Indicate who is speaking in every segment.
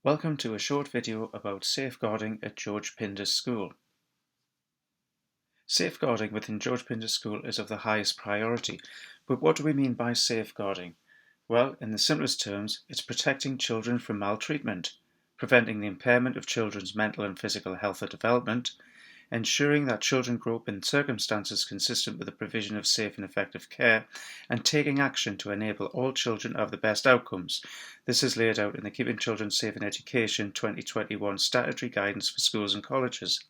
Speaker 1: Welcome to a short video about safeguarding at George Pindar School. Safeguarding within George Pindar School is of the highest priority, but what do we mean by safeguarding? Well, in the simplest terms, it's protecting children from maltreatment, preventing the impairment of children's mental and physical health or development, ensuring that children grow up in circumstances consistent with the provision of safe and effective care, and taking action to enable all children to have the best outcomes. This is laid out in the Keeping Children Safe in Education 2021 Statutory Guidance for Schools and Colleges.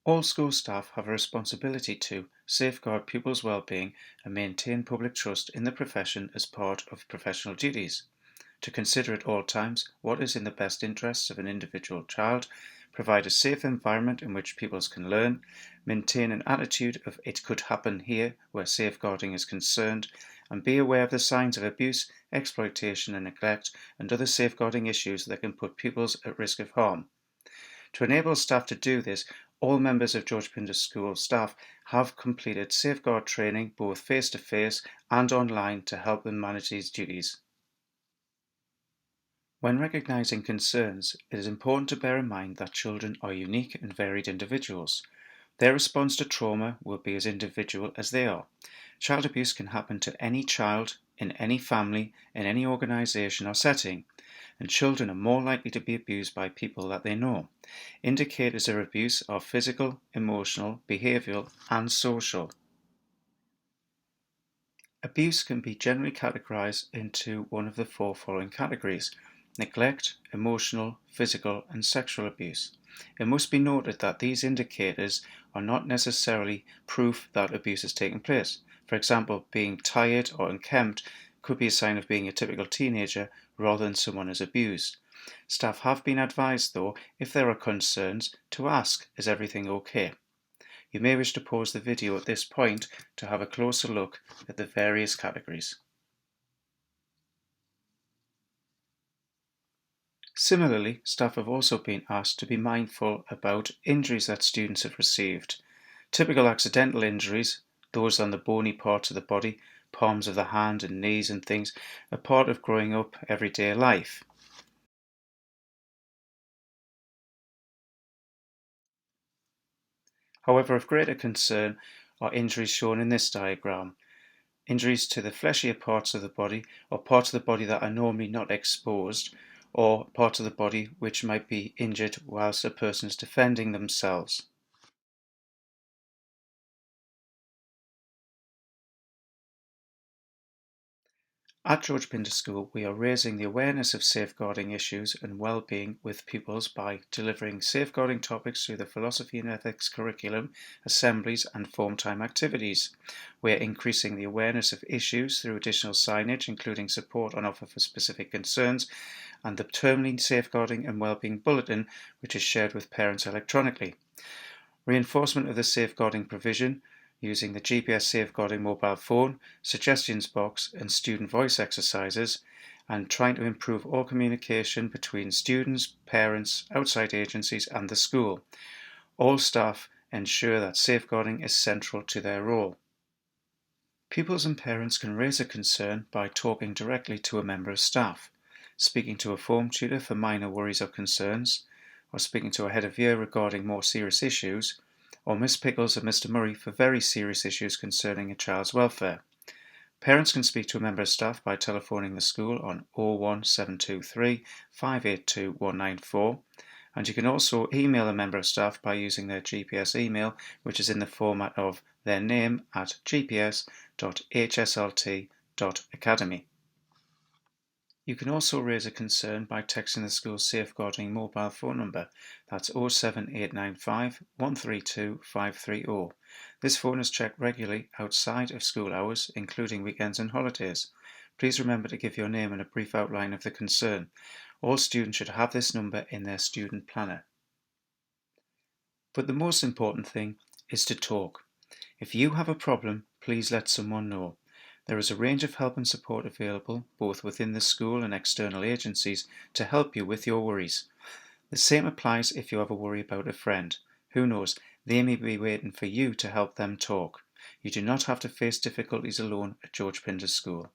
Speaker 1: All school staff have a responsibility to safeguard pupils' well-being and maintain public trust in the profession as part of professional duties, to consider at all times what is in the best interests of an individual child, provide a safe environment in which pupils can learn, maintain an attitude of "it could happen here" where safeguarding is concerned, and be aware of the signs of abuse, exploitation and neglect and other safeguarding issues that can put pupils at risk of harm. To enable staff to do this, all members of George Pindar School staff have completed safeguard training both face-to-face and online to help them manage these duties. When recognising concerns, it is important to bear in mind that children are unique and varied individuals. Their response to trauma will be as individual as they are. Child abuse can happen to any child, in any family, in any organisation or setting, and children are more likely to be abused by people that they know. Indicators of abuse are physical, emotional, behavioural and social. Abuse can be generally categorised into one of the four following categories: neglect, emotional, physical and sexual abuse. It must be noted that these indicators are not necessarily proof that abuse has taken place. For example, being tired or unkempt could be a sign of being a typical teenager rather than someone is abused. Staff have been advised, though, if there are concerns, to ask, "Is everything okay?" You may wish to pause the video at this point to have a closer look at the various categories. Similarly, staff have also been asked to be mindful about injuries that students have received. Typical accidental injuries, those on the bony parts of the body, palms of the hand and knees and things, are part of growing up everyday life. However, of greater concern are injuries shown in this diagram. Injuries to the fleshier parts of the body, or parts of the body that are normally not exposed, or parts of the body which might be injured whilst a person is defending themselves. At George Pindar School, we are raising the awareness of safeguarding issues and well-being with pupils by delivering safeguarding topics through the philosophy and ethics curriculum, assemblies and form time activities. We are increasing the awareness of issues through additional signage, including support on offer for specific concerns, and the Termly Safeguarding and Wellbeing Bulletin, which is shared with parents electronically. Reinforcement of the safeguarding provision using the GPS safeguarding mobile phone, suggestions box and student voice exercises, and trying to improve all communication between students, parents, outside agencies and the school. All staff ensure that safeguarding is central to their role. Pupils and parents can raise a concern by talking directly to a member of staff, speaking to a form tutor for minor worries or concerns, or speaking to a head of year regarding more serious issues, or Miss Pickles or Mr. Murray for very serious issues concerning a child's welfare. Parents can speak to a member of staff by telephoning the school on 01723 582 194, and you can also email a member of staff by using their GPS email, which is in the format of their name at gps.hslt.academy. You can also raise a concern by texting the school's safeguarding mobile phone number. That's 07895 132 530. This phone is checked regularly outside of school hours, including weekends and holidays. Please remember to give your name and a brief outline of the concern. All students should have this number in their student planner. But the most important thing is to talk. If you have a problem, please let someone know. There is a range of help and support available, both within the school and external agencies, to help you with your worries. The same applies if you have a worry about a friend. Who knows, they may be waiting for you to help them talk. You do not have to face difficulties alone at George Pindar School.